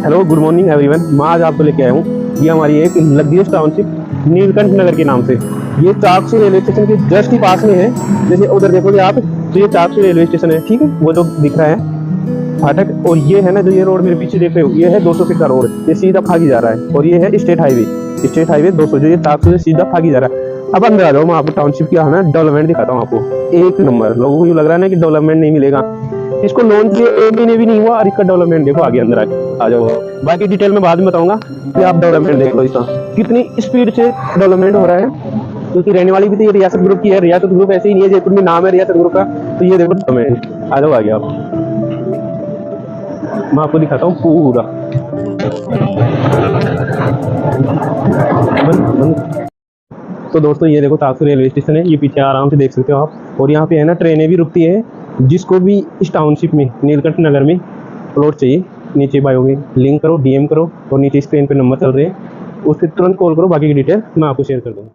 Hello good morning everyone. मैं आज आपको लेके आया हूँ ये हमारी एक लग्जरियस टाउनशिप नीलकंठ नगर के नाम से। ये चाकसू रेलवे स्टेशन के जस्ट ही पास में है। जैसे उधर देखोगे आप तो ये चाकसू रेलवे स्टेशन है, ठीक है, वो जो दिख रहा है फाटक। और ये है ना, जो ये रोड मेरे पीछे देख रहे हो, ये है 200 फीट का रोड, ये सीधा फागी जा रहा है। और ये है स्टेट हाईवे 200, जो ये चाकसू से सीधा फागी जा रहा है। अब अंदर आ जाओ, मैं आपको टाउनशिप क्या है ना डेवलपमेंट दिखाता हूँ आपको। एक नंबर। लोगों को यूँ लग रहा है ना कि डेवलपमेंट नहीं मिलेगा, इसको लॉन्च किए 1 महीने भी नहीं हुआ और इसका डेवलपमेंट देखो आगे अंदर आके आ जाओ। बाकी डिटेल में बाद में बताऊंगा कि आप डेवलपमेंट देखो इसका कितनी स्पीड से डेवलपमेंट हो रहा है। क्योंकि रहने वाली भी तो ये रियासत ग्रुप की है। रियासत ग्रुप ऐसे ही नहीं है, जयपुर में नाम है रियासत ग्रुप का। तो ये देखो डेवलपमेंट, आ जाओ आगे आप, मैं आपको दिखाता हूँ पूरा। तो दोस्तों ये देखो चाकसू रेलवे स्टेशन है, ये पीछे आराम से देख सकते हो आप। और यहाँ पे है ना ट्रेनें भी रुकती है। जिसको भी इस टाउनशिप में नीलकंठ नगर में प्लॉट चाहिए, नीचे बायो में लिंक करो, डीएम करो, और नीचे स्क्रीन पे नंबर चल रहे हैं, उससे तुरंत कॉल करो। बाकी की डिटेल मैं आपको शेयर कर दूँगा।